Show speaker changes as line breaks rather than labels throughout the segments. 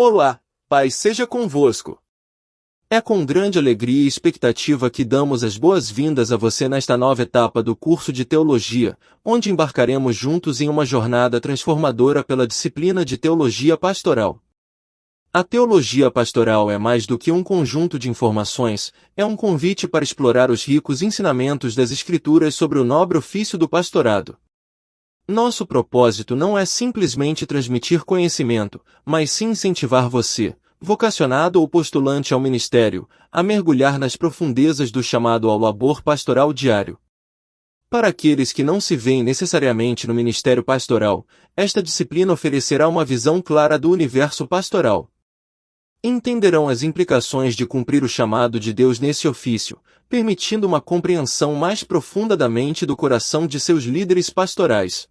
Olá, paz seja convosco. É com grande alegria e expectativa que damos as boas-vindas a você nesta nova etapa do curso de Teologia, onde embarcaremos juntos em uma jornada transformadora pela disciplina de Teologia Pastoral. A teologia pastoral é mais do que um conjunto de informações, é um convite para explorar os ricos ensinamentos das Escrituras sobre o nobre ofício do pastorado. Nosso propósito não é simplesmente transmitir conhecimento, mas sim incentivar você, vocacionado ou postulante ao ministério, a mergulhar nas profundezas do chamado ao labor pastoral diário. Para aqueles que não se veem necessariamente no ministério pastoral, esta disciplina oferecerá uma visão clara do universo pastoral. Entenderão as implicações de cumprir o chamado de Deus nesse ofício, permitindo uma compreensão mais profunda da mente e do coração de seus líderes pastorais.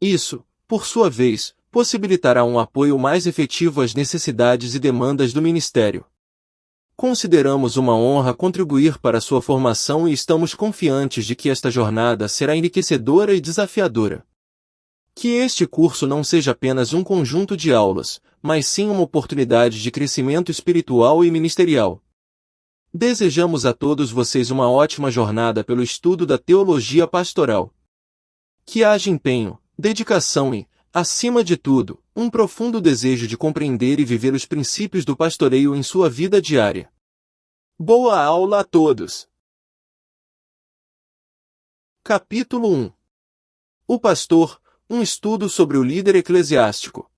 Isso, por sua vez, possibilitará um apoio mais efetivo às necessidades e demandas do ministério. Consideramos uma honra contribuir para sua formação e estamos confiantes de que esta jornada será enriquecedora e desafiadora. Que este curso não seja apenas um conjunto de aulas, mas sim uma oportunidade de crescimento espiritual e ministerial. Desejamos a todos vocês uma ótima jornada pelo estudo da teologia pastoral. Que haja empenho, dedicação e, acima de tudo, um profundo desejo de compreender e viver os princípios do pastoreio em sua vida diária. Boa aula a todos! Capítulo 1. O pastor, um estudo sobre o líder eclesiástico.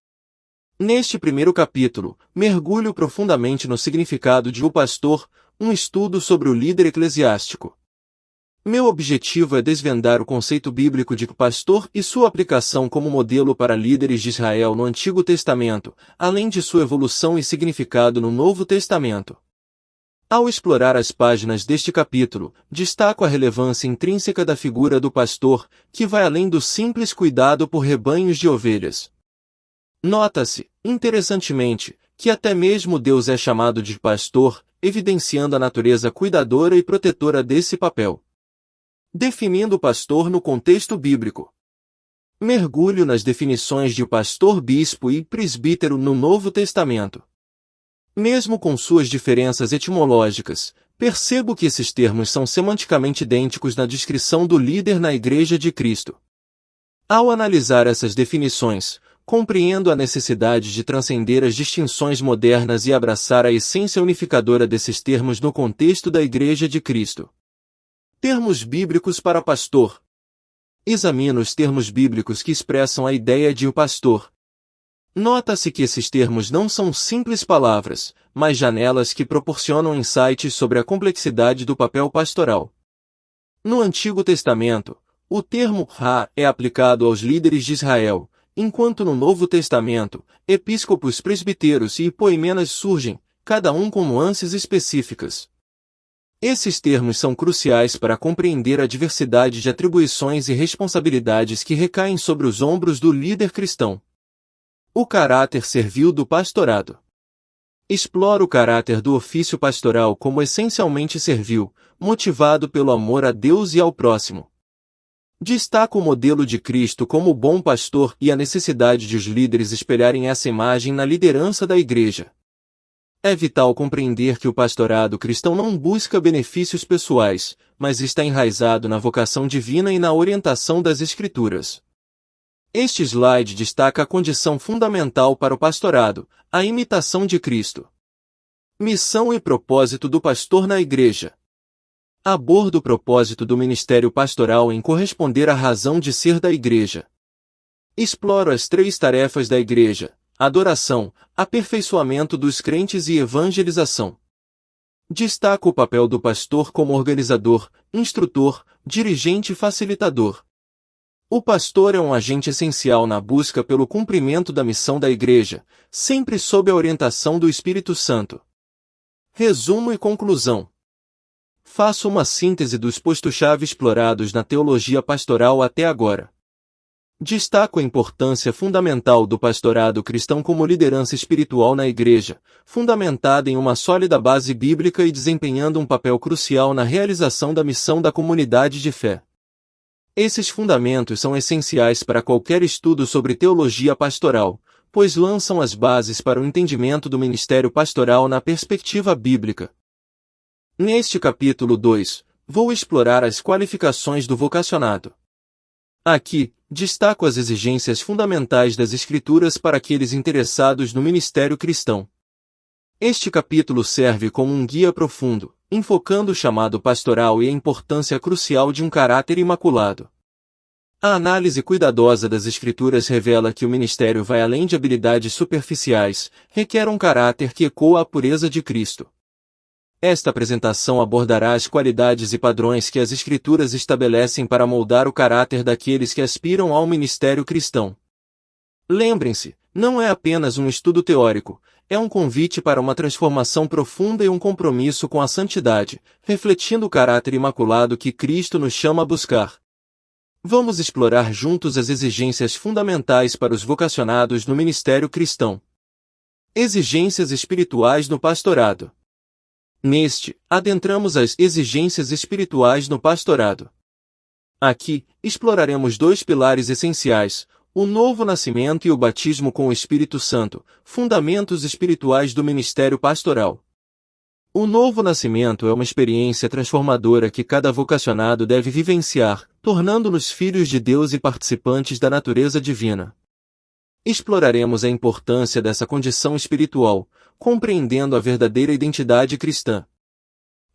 Neste primeiro capítulo, mergulho profundamente no significado de o pastor, um estudo sobre o líder eclesiástico. Meu objetivo é desvendar o conceito bíblico de pastor e sua aplicação como modelo para líderes de Israel no Antigo Testamento, além de sua evolução e significado no Novo Testamento. Ao explorar as páginas deste capítulo, destaco a relevância intrínseca da figura do pastor, que vai além do simples cuidado por rebanhos de ovelhas. Nota-se, interessantemente, que até mesmo Deus é chamado de pastor, evidenciando a natureza cuidadora e protetora desse papel. Definindo o pastor no contexto bíblico. Mergulho nas definições de pastor, bispo e presbítero no Novo Testamento. Mesmo com suas diferenças etimológicas, percebo que esses termos são semanticamente idênticos na descrição do líder na Igreja de Cristo. Ao analisar essas definições, compreendo a necessidade de transcender as distinções modernas e abraçar a essência unificadora desses termos no contexto da Igreja de Cristo. Termos bíblicos para pastor. Examino os termos bíblicos que expressam a ideia de o pastor. Nota-se que esses termos não são simples palavras, mas janelas que proporcionam insights sobre a complexidade do papel pastoral. No Antigo Testamento, o termo Ra é aplicado aos líderes de Israel, enquanto no Novo Testamento, episcopos, presbíteros e poimenas surgem, cada um com nuances específicas. Esses termos são cruciais para compreender a diversidade de atribuições e responsabilidades que recaem sobre os ombros do líder cristão. O caráter servil do pastorado. Explora o caráter do ofício pastoral como essencialmente servil, motivado pelo amor a Deus e ao próximo. Destaca o modelo de Cristo como o bom pastor e a necessidade de os líderes espelharem essa imagem na liderança da Igreja. É vital compreender que o pastorado cristão não busca benefícios pessoais, mas está enraizado na vocação divina e na orientação das Escrituras. Este slide destaca a condição fundamental para o pastorado, a imitação de Cristo. Missão e propósito do pastor na Igreja. Abordo o propósito do ministério pastoral em corresponder à razão de ser da Igreja. Exploro as 3 tarefas da Igreja: adoração, aperfeiçoamento dos crentes e evangelização. Destaco o papel do pastor como organizador, instrutor, dirigente e facilitador. O pastor é um agente essencial na busca pelo cumprimento da missão da Igreja, sempre sob a orientação do Espírito Santo. Resumo e conclusão. Faço uma síntese dos postos-chave explorados na teologia pastoral até agora. Destaco a importância fundamental do pastorado cristão como liderança espiritual na Igreja, fundamentada em uma sólida base bíblica e desempenhando um papel crucial na realização da missão da comunidade de fé. Esses fundamentos são essenciais para qualquer estudo sobre teologia pastoral, pois lançam as bases para o entendimento do ministério pastoral na perspectiva bíblica. Neste capítulo 2, vou explorar as qualificações do vocacionado. Aqui, destaco as exigências fundamentais das Escrituras para aqueles interessados no ministério cristão. Este capítulo serve como um guia profundo, enfocando o chamado pastoral e a importância crucial de um caráter imaculado. A análise cuidadosa das Escrituras revela que o ministério vai além de habilidades superficiais, requer um caráter que ecoa a pureza de Cristo. Esta apresentação abordará as qualidades e padrões que as Escrituras estabelecem para moldar o caráter daqueles que aspiram ao ministério cristão. Lembrem-se, não é apenas um estudo teórico, é um convite para uma transformação profunda e um compromisso com a santidade, refletindo o caráter imaculado que Cristo nos chama a buscar. Vamos explorar juntos as exigências fundamentais para os vocacionados no ministério cristão. Exigências espirituais no pastorado. Neste, adentramos as exigências espirituais no pastorado. Aqui, exploraremos dois pilares essenciais, o novo nascimento e o batismo com o Espírito Santo, fundamentos espirituais do ministério pastoral. O novo nascimento é uma experiência transformadora que cada vocacionado deve vivenciar, tornando-nos filhos de Deus e participantes da natureza divina. Exploraremos a importância dessa condição espiritual, compreendendo a verdadeira identidade cristã.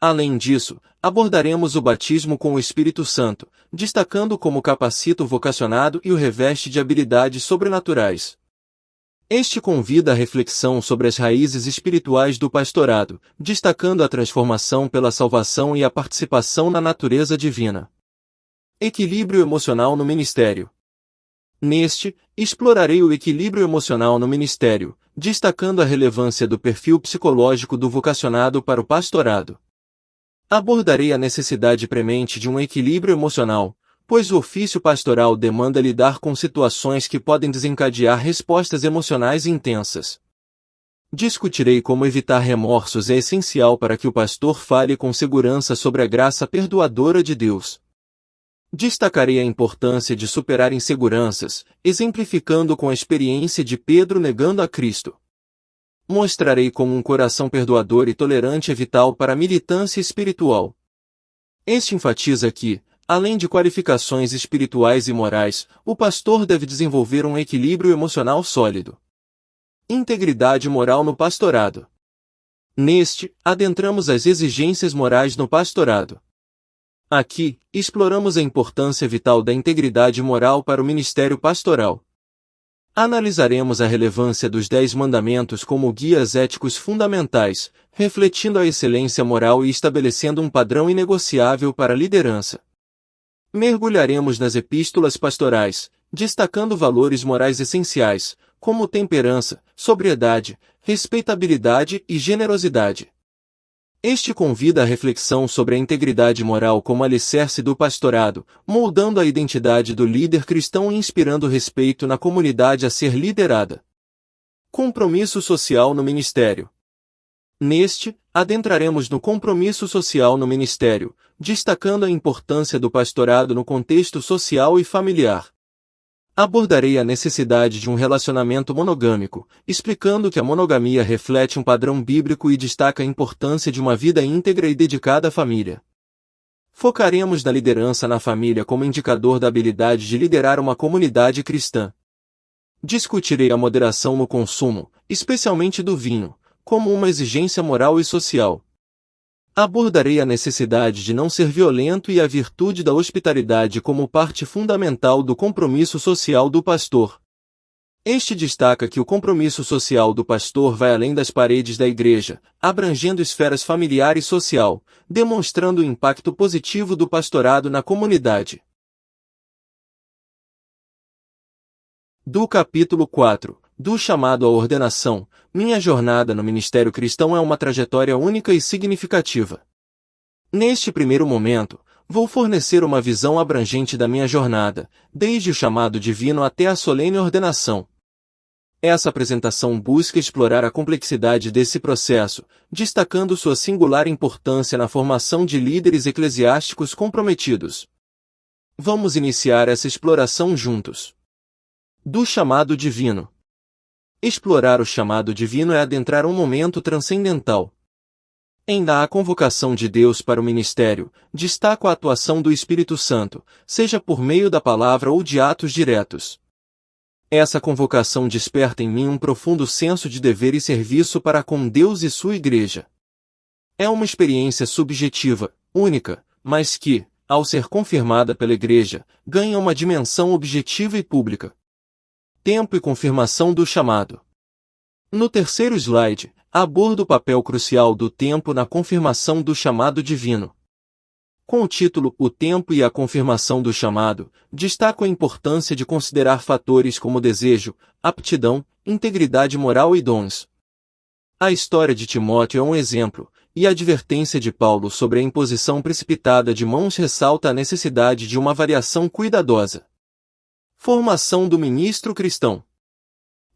Além disso, abordaremos o batismo com o Espírito Santo, destacando como capacita o vocacionado e o reveste de habilidades sobrenaturais. Este convida à reflexão sobre as raízes espirituais do pastorado, destacando a transformação pela salvação e a participação na natureza divina. Equilíbrio emocional no ministério. Neste, explorarei o equilíbrio emocional no ministério, destacando a relevância do perfil psicológico do vocacionado para o pastorado. Abordarei a necessidade premente de um equilíbrio emocional, pois o ofício pastoral demanda lidar com situações que podem desencadear respostas emocionais intensas. Discutirei como evitar remorsos é essencial para que o pastor fale com segurança sobre a graça perdoadora de Deus. Destacarei a importância de superar inseguranças, exemplificando com a experiência de Pedro negando a Cristo. Mostrarei como um coração perdoador e tolerante é vital para a militância espiritual. Este enfatiza que, além de qualificações espirituais e morais, o pastor deve desenvolver um equilíbrio emocional sólido. Integridade moral no pastorado. Neste, adentramos as exigências morais no pastorado. Aqui, exploramos a importância vital da integridade moral para o ministério pastoral. Analisaremos a relevância dos 10 mandamentos como guias éticos fundamentais, refletindo a excelência moral e estabelecendo um padrão inegociável para a liderança. Mergulharemos nas epístolas pastorais, destacando valores morais essenciais, como temperança, sobriedade, respeitabilidade e generosidade. Este convida à reflexão sobre a integridade moral como alicerce do pastorado, moldando a identidade do líder cristão e inspirando respeito na comunidade a ser liderada. Compromisso social no ministério. Neste, adentraremos no compromisso social no ministério, destacando a importância do pastorado no contexto social e familiar. Abordarei a necessidade de um relacionamento monogâmico, explicando que a monogamia reflete um padrão bíblico e destaca a importância de uma vida íntegra e dedicada à família. Focaremos na liderança na família como indicador da habilidade de liderar uma comunidade cristã. Discutirei a moderação no consumo, especialmente do vinho, como uma exigência moral e social. Abordarei a necessidade de não ser violento e a virtude da hospitalidade como parte fundamental do compromisso social do pastor. Este destaca que o compromisso social do pastor vai além das paredes da igreja, abrangendo esferas familiar e social, demonstrando o impacto positivo do pastorado na comunidade. Do capítulo 4, do chamado à ordenação, minha jornada no ministério cristão é uma trajetória única e significativa. Neste primeiro momento, vou fornecer uma visão abrangente da minha jornada, desde o chamado divino até a solene ordenação. Essa apresentação busca explorar a complexidade desse processo, destacando sua singular importância na formação de líderes eclesiásticos comprometidos. Vamos iniciar essa exploração juntos. Do chamado divino. Explorar o chamado divino é adentrar um momento transcendental. Ainda a convocação de Deus para o ministério, destaco a atuação do Espírito Santo, seja por meio da palavra ou de atos diretos. Essa convocação desperta em mim um profundo senso de dever e serviço para com Deus e sua Igreja. É uma experiência subjetiva, única, mas que, ao ser confirmada pela Igreja, ganha uma dimensão objetiva e pública. Tempo e confirmação do chamado. No terceiro slide, abordo o papel crucial do tempo na confirmação do chamado divino. Com o título O Tempo e a Confirmação do Chamado, destaco a importância de considerar fatores como desejo, aptidão, integridade moral e dons. A história de Timóteo é um exemplo, e a advertência de Paulo sobre a imposição precipitada de mãos ressalta a necessidade de uma avaliação cuidadosa. Formação do ministro cristão.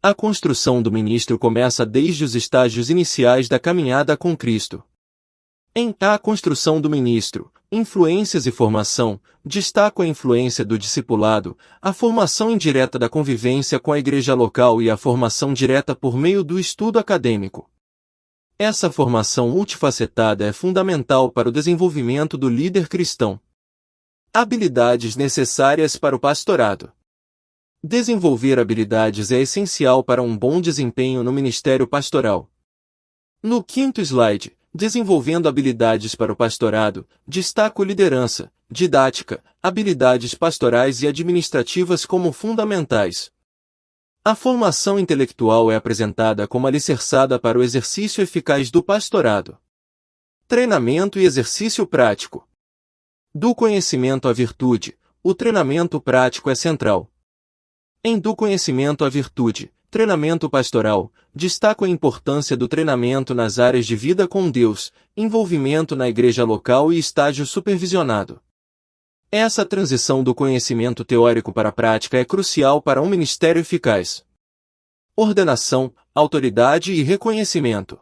A construção do ministro começa desde os estágios iniciais da caminhada com Cristo. Em A construção do ministro, influências e formação, destaco a influência do discipulado, a formação indireta da convivência com a igreja local e a formação direta por meio do estudo acadêmico. Essa formação multifacetada é fundamental para o desenvolvimento do líder cristão. Habilidades necessárias para o pastorado. Desenvolver habilidades é essencial para um bom desempenho no ministério pastoral. No quinto slide, desenvolvendo habilidades para o pastorado, destaco liderança, didática, habilidades pastorais e administrativas como fundamentais. A formação intelectual é apresentada como alicerçada para o exercício eficaz do pastorado. Treinamento e exercício prático. Do conhecimento à virtude, o treinamento prático é central. Do conhecimento à virtude, treinamento pastoral, destaco a importância do treinamento nas áreas de vida com Deus, envolvimento na igreja local e estágio supervisionado. Essa transição do conhecimento teórico para a prática é crucial para um ministério eficaz. Ordenação, autoridade e reconhecimento.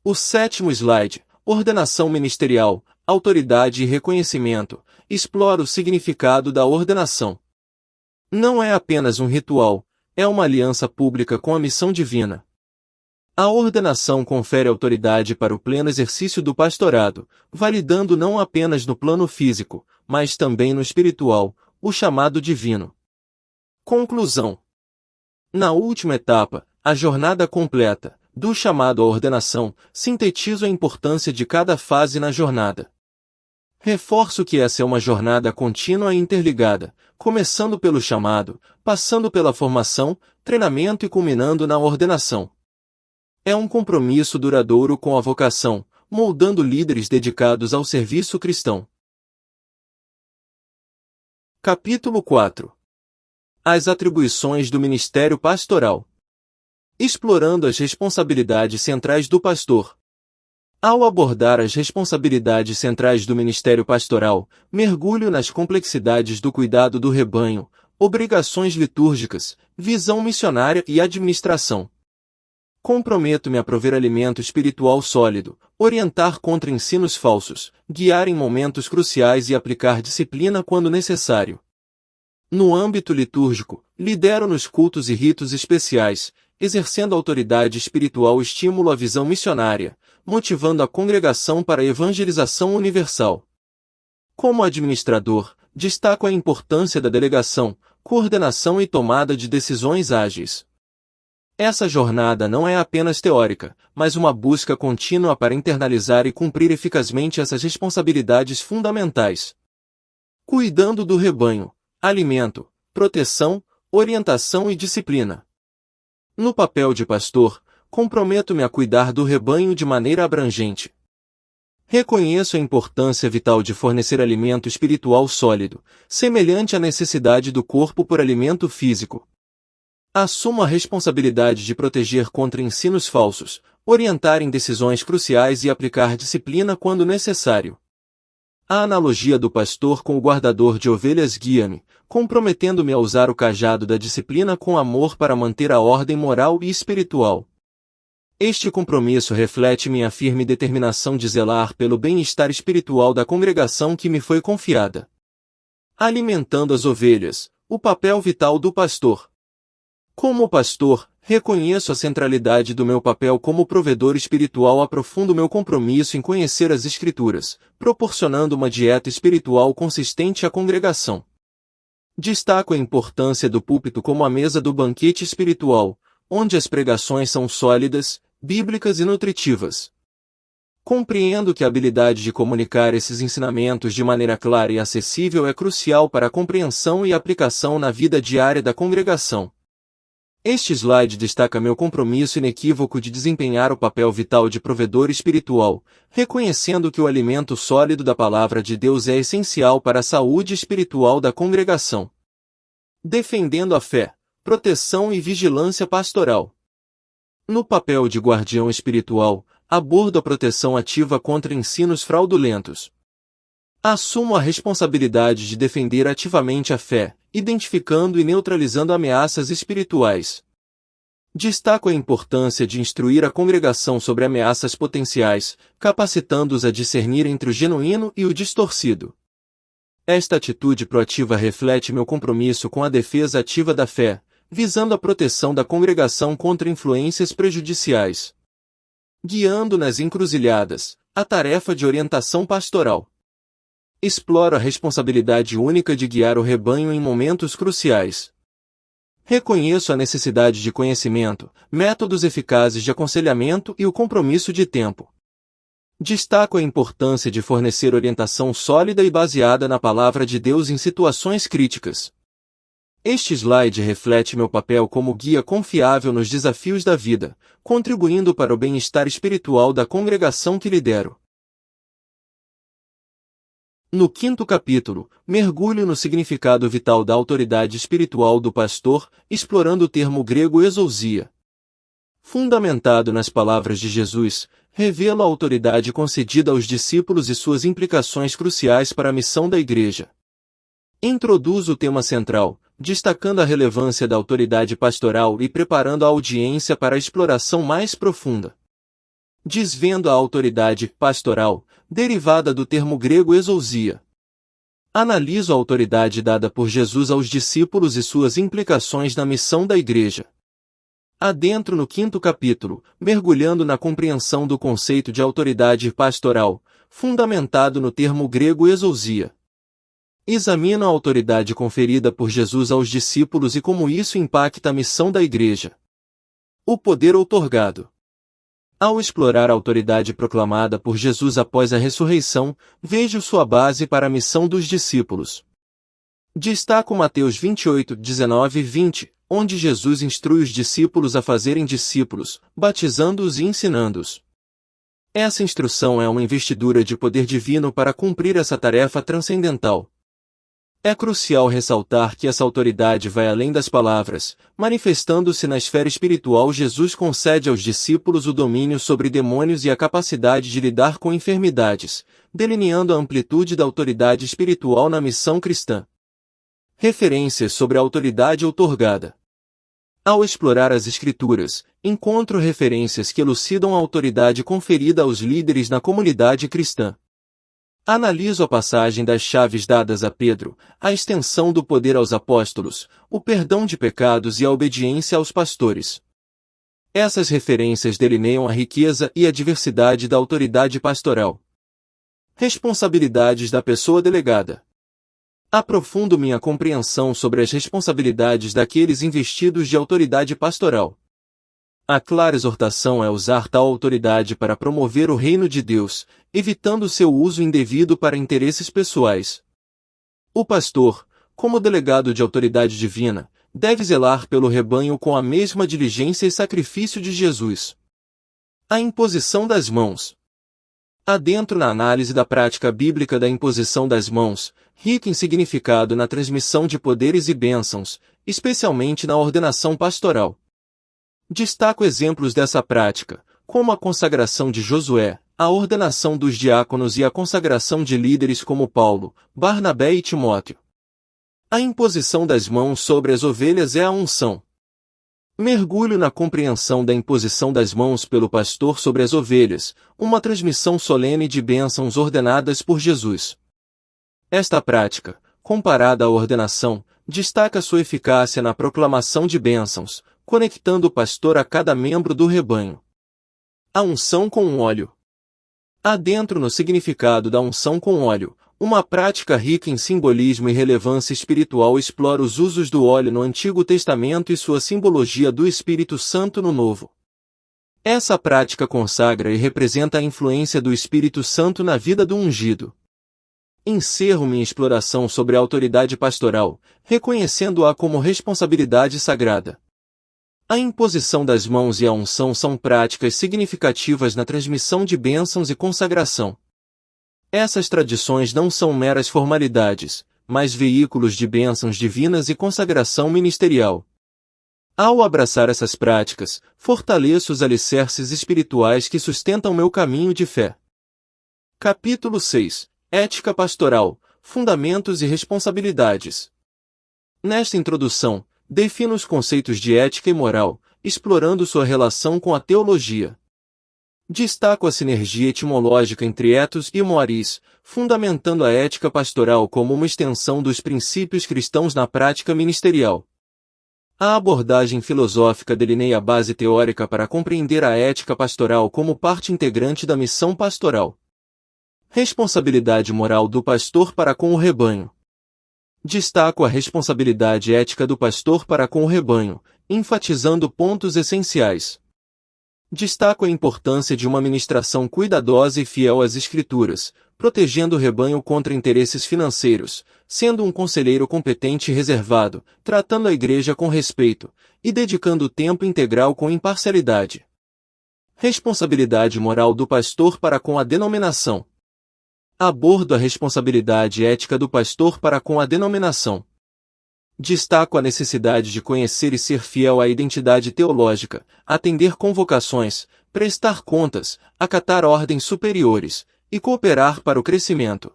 O sétimo slide, ordenação ministerial, autoridade e reconhecimento, explora o significado da ordenação. Não é apenas um ritual, é uma aliança pública com a missão divina. A ordenação confere autoridade para o pleno exercício do pastorado, validando não apenas no plano físico, mas também no espiritual, o chamado divino. Conclusão. Na última etapa, a jornada completa, do chamado à ordenação, sintetizo a importância de cada fase na jornada. Reforço que essa é uma jornada contínua e interligada, começando pelo chamado, passando pela formação, treinamento e culminando na ordenação. É um compromisso duradouro com a vocação, moldando líderes dedicados ao serviço cristão. Capítulo 4. As atribuições do ministério pastoral. Explorando as responsabilidades centrais do pastor. Ao abordar as responsabilidades centrais do ministério pastoral, mergulho nas complexidades do cuidado do rebanho, obrigações litúrgicas, visão missionária e administração. Comprometo-me a prover alimento espiritual sólido, orientar contra ensinos falsos, guiar em momentos cruciais e aplicar disciplina quando necessário. No âmbito litúrgico, lidero nos cultos e ritos especiais, exercendo autoridade espiritual, estimulo a visão missionária, motivando a congregação para a evangelização universal. Como administrador, destaco a importância da delegação, coordenação e tomada de decisões ágeis. Essa jornada não é apenas teórica, mas uma busca contínua para internalizar e cumprir eficazmente essas responsabilidades fundamentais. Cuidando do rebanho, alimento, proteção, orientação e disciplina. No papel de pastor, comprometo-me a cuidar do rebanho de maneira abrangente. Reconheço a importância vital de fornecer alimento espiritual sólido, semelhante à necessidade do corpo por alimento físico. Assumo a responsabilidade de proteger contra ensinos falsos, orientar em decisões cruciais e aplicar disciplina quando necessário. A analogia do pastor com o guardador de ovelhas guia-me, comprometendo-me a usar o cajado da disciplina com amor para manter a ordem moral e espiritual. Este compromisso reflete minha firme determinação de zelar pelo bem-estar espiritual da congregação que me foi confiada. Alimentando as ovelhas, o papel vital do pastor. Como pastor, reconheço a centralidade do meu papel como provedor espiritual, aprofundo meu compromisso em conhecer as Escrituras, proporcionando uma dieta espiritual consistente à congregação. Destaco a importância do púlpito como a mesa do banquete espiritual, onde as pregações são sólidas, bíblicas e nutritivas. Compreendo que a habilidade de comunicar esses ensinamentos de maneira clara e acessível é crucial para a compreensão e aplicação na vida diária da congregação. Este slide destaca meu compromisso inequívoco de desempenhar o papel vital de provedor espiritual, reconhecendo que o alimento sólido da Palavra de Deus é essencial para a saúde espiritual da congregação. Defendendo a fé, proteção e vigilância pastoral. No papel de guardião espiritual, abordo a proteção ativa contra ensinos fraudulentos. Assumo a responsabilidade de defender ativamente a fé, identificando e neutralizando ameaças espirituais. Destaco a importância de instruir a congregação sobre ameaças potenciais, capacitando-os a discernir entre o genuíno e o distorcido. Esta atitude proativa reflete meu compromisso com a defesa ativa da fé, visando a proteção da congregação contra influências prejudiciais. Guiando nas encruzilhadas, a tarefa de orientação pastoral. Exploro a responsabilidade única de guiar o rebanho em momentos cruciais. Reconheço a necessidade de conhecimento, métodos eficazes de aconselhamento e o compromisso de tempo. Destaco a importância de fornecer orientação sólida e baseada na Palavra de Deus em situações críticas. Este slide reflete meu papel como guia confiável nos desafios da vida, contribuindo para o bem-estar espiritual da congregação que lidero. No 5º capítulo, mergulho no significado vital da autoridade espiritual do pastor, explorando o termo grego exousia. Fundamentado nas palavras de Jesus, revela a autoridade concedida aos discípulos e suas implicações cruciais para a missão da Igreja. Introduzo o tema central, destacando a relevância da autoridade pastoral e preparando a audiência para a exploração mais profunda. Desvendo a autoridade pastoral, derivada do termo grego exousia. Analiso a autoridade dada por Jesus aos discípulos e suas implicações na missão da Igreja. Adentro no 5º capítulo, mergulhando na compreensão do conceito de autoridade pastoral, fundamentado no termo grego exousia. Examino a autoridade conferida por Jesus aos discípulos e como isso impacta a missão da Igreja. O poder outorgado. Ao explorar a autoridade proclamada por Jesus após a ressurreição, vejo sua base para a missão dos discípulos. Destaco Mateus 28, 19 e 20, onde Jesus instrui os discípulos a fazerem discípulos, batizando-os e ensinando-os. Essa instrução é uma investidura de poder divino para cumprir essa tarefa transcendental. É crucial ressaltar que essa autoridade vai além das palavras, manifestando-se na esfera espiritual. Jesus concede aos discípulos o domínio sobre demônios e a capacidade de lidar com enfermidades, delineando a amplitude da autoridade espiritual na missão cristã. Referências sobre a autoridade outorgada. Ao explorar as Escrituras, encontro referências que elucidam a autoridade conferida aos líderes na comunidade cristã. Analiso a passagem das chaves dadas a Pedro, a extensão do poder aos apóstolos, o perdão de pecados e a obediência aos pastores. Essas referências delineiam a riqueza e a diversidade da autoridade pastoral. Responsabilidades da pessoa delegada. Aprofundo minha compreensão sobre as responsabilidades daqueles investidos de autoridade pastoral. A clara exortação é usar tal autoridade para promover o reino de Deus, evitando seu uso indevido para interesses pessoais. O pastor, como delegado de autoridade divina, deve zelar pelo rebanho com a mesma diligência e sacrifício de Jesus. A imposição das mãos. Adentro na análise da prática bíblica da imposição das mãos, rica em significado na transmissão de poderes e bênçãos, especialmente na ordenação pastoral. Destaco exemplos dessa prática, como a consagração de Josué, a ordenação dos diáconos e a consagração de líderes como Paulo, Barnabé e Timóteo. A imposição das mãos sobre as ovelhas é a unção. Mergulho na compreensão da imposição das mãos pelo pastor sobre as ovelhas, uma transmissão solene de bênçãos ordenadas por Jesus. Esta prática, comparada à ordenação, destaca sua eficácia na proclamação de bênçãos, conectando o pastor a cada membro do rebanho. A unção com óleo. Adentro no significado da unção com óleo, uma prática rica em simbolismo e relevância espiritual explora os usos do óleo no Antigo Testamento e sua simbologia do Espírito Santo no Novo. Essa prática consagra e representa a influência do Espírito Santo na vida do ungido. Encerro minha exploração sobre a autoridade pastoral, reconhecendo-a como responsabilidade sagrada. A imposição das mãos e a unção são práticas significativas na transmissão de bênçãos e consagração. Essas tradições não são meras formalidades, mas veículos de bênçãos divinas e consagração ministerial. Ao abraçar essas práticas, fortaleço os alicerces espirituais que sustentam meu caminho de fé. Capítulo 6. Ética pastoral, fundamentos e responsabilidades. Nesta introdução, defino os conceitos de ética e moral, explorando sua relação com a teologia. Destaco a sinergia etimológica entre ethos e moris, fundamentando a ética pastoral como uma extensão dos princípios cristãos na prática ministerial. A abordagem filosófica delineia a base teórica para compreender a ética pastoral como parte integrante da missão pastoral. Responsabilidade moral do pastor para com o rebanho. Destaco a responsabilidade ética do pastor para com o rebanho, enfatizando pontos essenciais. Destaco a importância de uma ministração cuidadosa e fiel às Escrituras, protegendo o rebanho contra interesses financeiros, sendo um conselheiro competente e reservado, tratando a igreja com respeito, e dedicando tempo integral com imparcialidade. Responsabilidade moral do pastor para com a denominação. Abordo a responsabilidade ética do pastor para com a denominação. Destaco a necessidade de conhecer e ser fiel à identidade teológica, atender convocações, prestar contas, acatar ordens superiores, e cooperar para o crescimento.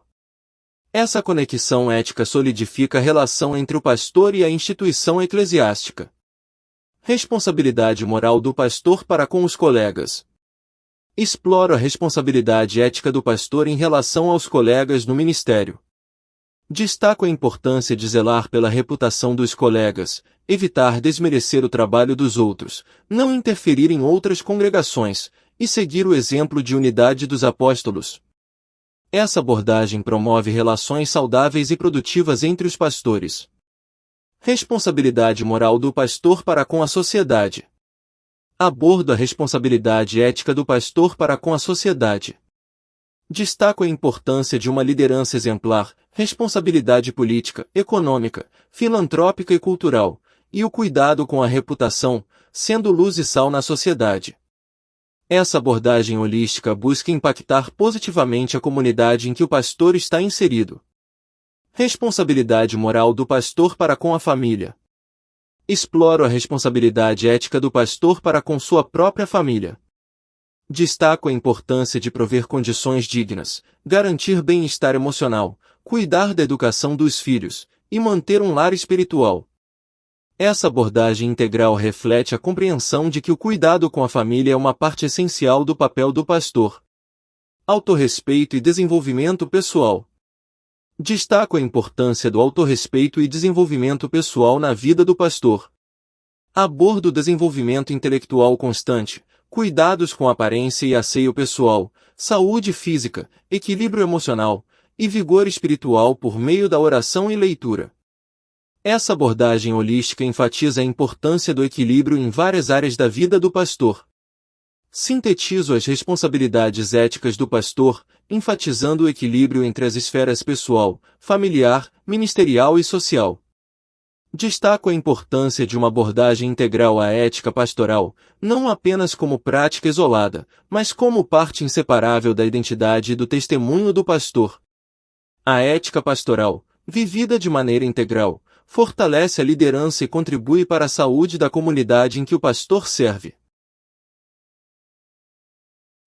Essa conexão ética solidifica a relação entre o pastor e a instituição eclesiástica. Responsabilidade moral do pastor para com os colegas. Exploro a responsabilidade ética do pastor em relação aos colegas no ministério. Destaco a importância de zelar pela reputação dos colegas, evitar desmerecer o trabalho dos outros, não interferir em outras congregações, e seguir o exemplo de unidade dos apóstolos. Essa abordagem promove relações saudáveis e produtivas entre os pastores. Responsabilidade moral do pastor para com a sociedade. Abordo a responsabilidade ética do pastor para com a sociedade. Destaco a importância de uma liderança exemplar, responsabilidade política, econômica, filantrópica e cultural, e o cuidado com a reputação, sendo luz e sal na sociedade. Essa abordagem holística busca impactar positivamente a comunidade em que o pastor está inserido. Responsabilidade moral do pastor para com a família. Exploro a responsabilidade ética do pastor para com sua própria família. Destaco a importância de prover condições dignas, garantir bem-estar emocional, cuidar da educação dos filhos, e manter um lar espiritual. Essa abordagem integral reflete a compreensão de que o cuidado com a família é uma parte essencial do papel do pastor. Autorrespeito e desenvolvimento pessoal. Destaco a importância do autorrespeito e desenvolvimento pessoal na vida do pastor. Abordo o desenvolvimento intelectual constante, cuidados com a aparência e asseio pessoal, saúde física, equilíbrio emocional, e vigor espiritual por meio da oração e leitura. Essa abordagem holística enfatiza a importância do equilíbrio em várias áreas da vida do pastor. Sintetizo as responsabilidades éticas do pastor, enfatizando o equilíbrio entre as esferas pessoal, familiar, ministerial e social. Destaco a importância de uma abordagem integral à ética pastoral, não apenas como prática isolada, mas como parte inseparável da identidade e do testemunho do pastor. A ética pastoral, vivida de maneira integral, fortalece a liderança e contribui para a saúde da comunidade em que o pastor serve.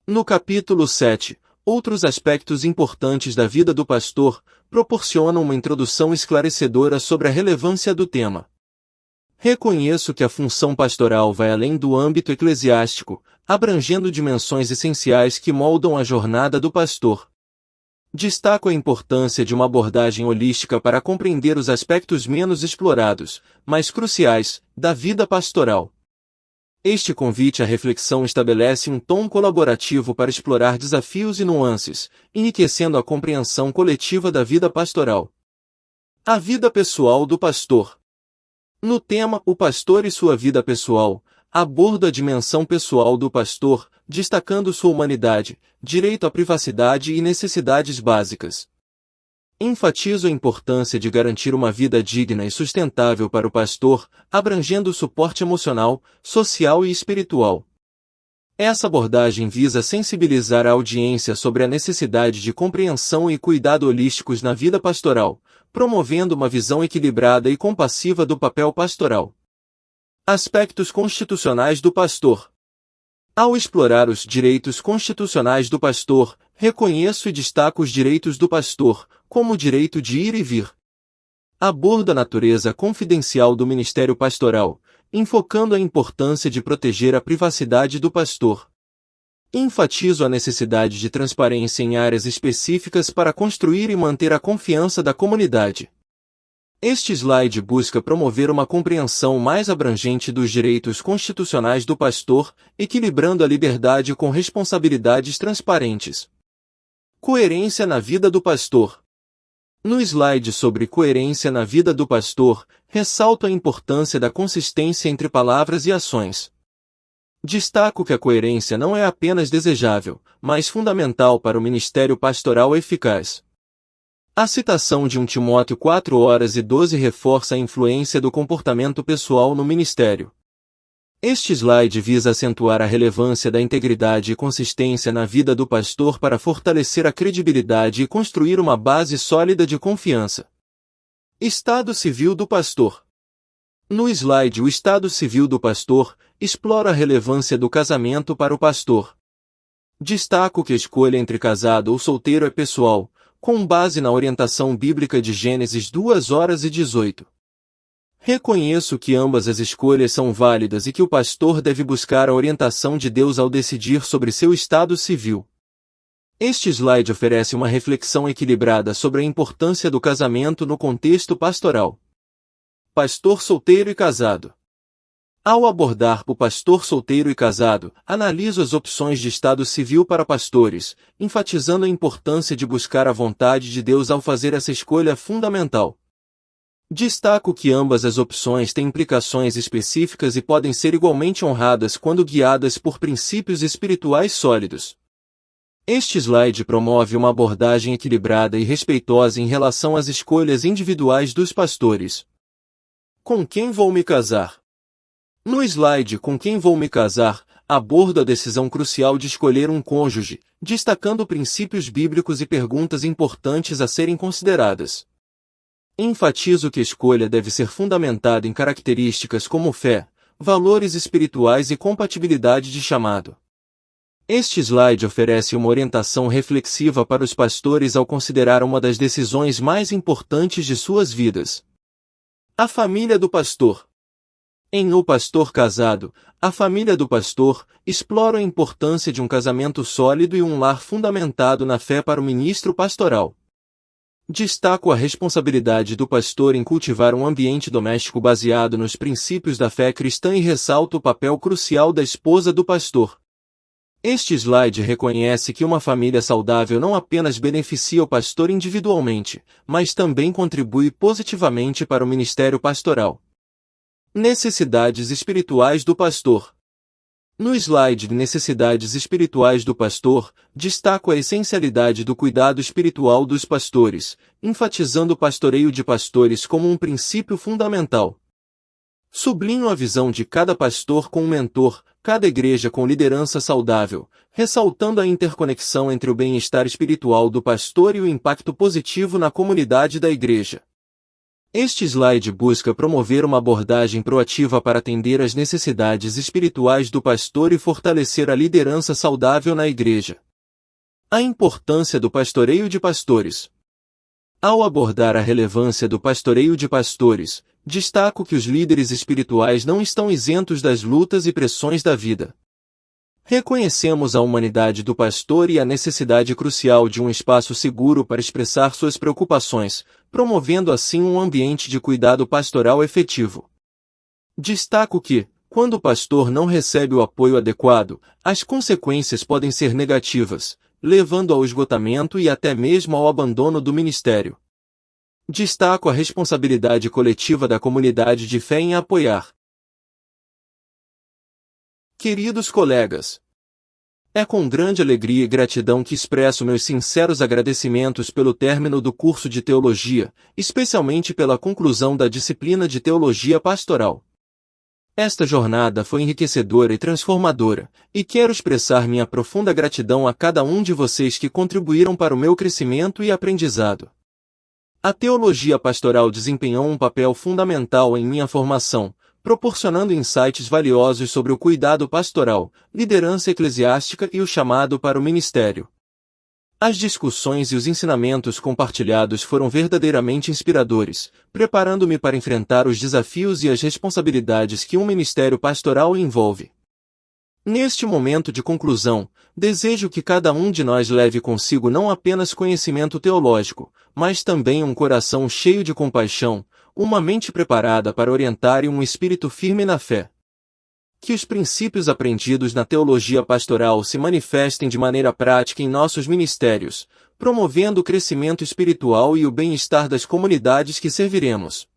No capítulo 7, outros aspectos importantes da vida do pastor proporcionam uma introdução esclarecedora sobre a relevância do tema. Reconheço que a função pastoral vai além do âmbito eclesiástico, abrangendo dimensões essenciais que moldam a jornada do pastor. Destaco a importância de uma abordagem holística para compreender os aspectos menos explorados, mas cruciais, da vida pastoral. Este convite à reflexão estabelece um tom colaborativo para explorar desafios e nuances, enriquecendo a compreensão coletiva da vida pastoral. A vida pessoal do pastor. No tema O Pastor e sua vida pessoal, abordo a dimensão pessoal do pastor, destacando sua humanidade, direito à privacidade e necessidades básicas. Enfatizo a importância de garantir uma vida digna e sustentável para o pastor, abrangendo o suporte emocional, social e espiritual. Essa abordagem visa sensibilizar a audiência sobre a necessidade de compreensão e cuidado holísticos na vida pastoral, promovendo uma visão equilibrada e compassiva do papel pastoral. Aspectos constitucionais do pastor. Ao explorar os direitos constitucionais do pastor, reconheço e destaco os direitos do pastor, como o direito de ir e vir. Abordo a natureza confidencial do ministério pastoral, enfocando a importância de proteger a privacidade do pastor. Enfatizo a necessidade de transparência em áreas específicas para construir e manter a confiança da comunidade. Este slide busca promover uma compreensão mais abrangente dos direitos constitucionais do pastor, equilibrando a liberdade com responsabilidades transparentes. Coerência na vida do pastor. No slide sobre coerência na vida do pastor, ressalto a importância da consistência entre palavras e ações. Destaco que a coerência não é apenas desejável, mas fundamental para o ministério pastoral eficaz. A citação de 1 Timóteo 4:12 reforça a influência do comportamento pessoal no ministério. Este slide visa acentuar a relevância da integridade e consistência na vida do pastor para fortalecer a credibilidade e construir uma base sólida de confiança. Estado civil do pastor. No slide O Estado Civil do Pastor, explora a relevância do casamento para o pastor. Destaco que a escolha entre casado ou solteiro é pessoal, com base na orientação bíblica de Gênesis 2:18. Reconheço que ambas as escolhas são válidas e que o pastor deve buscar a orientação de Deus ao decidir sobre seu estado civil. Este slide oferece uma reflexão equilibrada sobre a importância do casamento no contexto pastoral. Pastor solteiro e casado. Ao abordar o pastor solteiro e casado, analiso as opções de estado civil para pastores, enfatizando a importância de buscar a vontade de Deus ao fazer essa escolha fundamental. Destaco que ambas as opções têm implicações específicas e podem ser igualmente honradas quando guiadas por princípios espirituais sólidos. Este slide promove uma abordagem equilibrada e respeitosa em relação às escolhas individuais dos pastores. Com quem vou me casar? No slide Com quem vou me casar, abordo a decisão crucial de escolher um cônjuge, destacando princípios bíblicos e perguntas importantes a serem consideradas. Enfatizo que a escolha deve ser fundamentada em características como fé, valores espirituais e compatibilidade de chamado. Este slide oferece uma orientação reflexiva para os pastores ao considerar uma das decisões mais importantes de suas vidas. A família do pastor. Em O Pastor Casado, a família do pastor explora a importância de um casamento sólido e um lar fundamentado na fé para o ministro pastoral. Destaco a responsabilidade do pastor em cultivar um ambiente doméstico baseado nos princípios da fé cristã e ressalto o papel crucial da esposa do pastor. Este slide reconhece que uma família saudável não apenas beneficia o pastor individualmente, mas também contribui positivamente para o ministério pastoral. Necessidades espirituais do pastor. No slide de Necessidades espirituais do pastor, destaco a essencialidade do cuidado espiritual dos pastores, enfatizando o pastoreio de pastores como um princípio fundamental. Sublinho a visão de cada pastor com um mentor, cada igreja com liderança saudável, ressaltando a interconexão entre o bem-estar espiritual do pastor e o impacto positivo na comunidade da igreja. Este slide busca promover uma abordagem proativa para atender às necessidades espirituais do pastor e fortalecer a liderança saudável na igreja. A importância do pastoreio de pastores. Ao abordar a relevância do pastoreio de pastores, destaco que os líderes espirituais não estão isentos das lutas e pressões da vida. Reconhecemos a humanidade do pastor e a necessidade crucial de um espaço seguro para expressar suas preocupações, promovendo assim um ambiente de cuidado pastoral efetivo. Destaco que, quando o pastor não recebe o apoio adequado, as consequências podem ser negativas, levando ao esgotamento e até mesmo ao abandono do ministério. Destaco a responsabilidade coletiva da comunidade de fé em apoiar. Queridos colegas, é com grande alegria e gratidão que expresso meus sinceros agradecimentos pelo término do curso de teologia, especialmente pela conclusão da disciplina de teologia pastoral. Esta jornada foi enriquecedora e transformadora, e quero expressar minha profunda gratidão a cada um de vocês que contribuíram para o meu crescimento e aprendizado. A teologia pastoral desempenhou um papel fundamental em minha formação, proporcionando insights valiosos sobre o cuidado pastoral, liderança eclesiástica e o chamado para o ministério. As discussões e os ensinamentos compartilhados foram verdadeiramente inspiradores, preparando-me para enfrentar os desafios e as responsabilidades que um ministério pastoral envolve. Neste momento de conclusão, desejo que cada um de nós leve consigo não apenas conhecimento teológico, mas também um coração cheio de compaixão, uma mente preparada para orientar e um espírito firme na fé. Que os princípios aprendidos na teologia pastoral se manifestem de maneira prática em nossos ministérios, promovendo o crescimento espiritual e o bem-estar das comunidades que serviremos.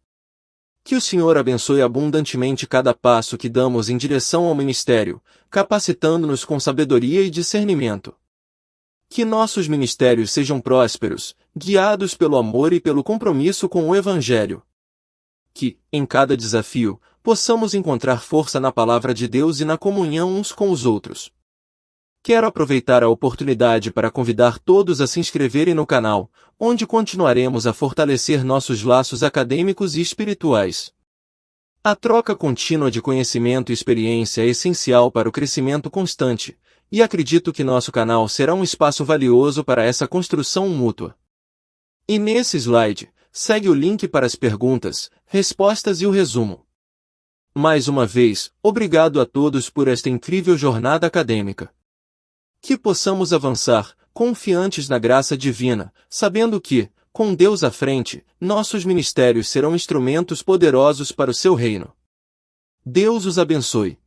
Que o Senhor abençoe abundantemente cada passo que damos em direção ao ministério, capacitando-nos com sabedoria e discernimento. Que nossos ministérios sejam prósperos, guiados pelo amor e pelo compromisso com o Evangelho. Que, em cada desafio, possamos encontrar força na palavra de Deus e na comunhão uns com os outros. Quero aproveitar a oportunidade para convidar todos a se inscreverem no canal, onde continuaremos a fortalecer nossos laços acadêmicos e espirituais. A troca contínua de conhecimento e experiência é essencial para o crescimento constante, e acredito que nosso canal será um espaço valioso para essa construção mútua. E nesse slide, segue o link para as perguntas, respostas e o resumo. Mais uma vez, obrigado a todos por esta incrível jornada acadêmica. Que possamos avançar, confiantes na graça divina, sabendo que, com Deus à frente, nossos ministérios serão instrumentos poderosos para o seu reino. Deus os abençoe.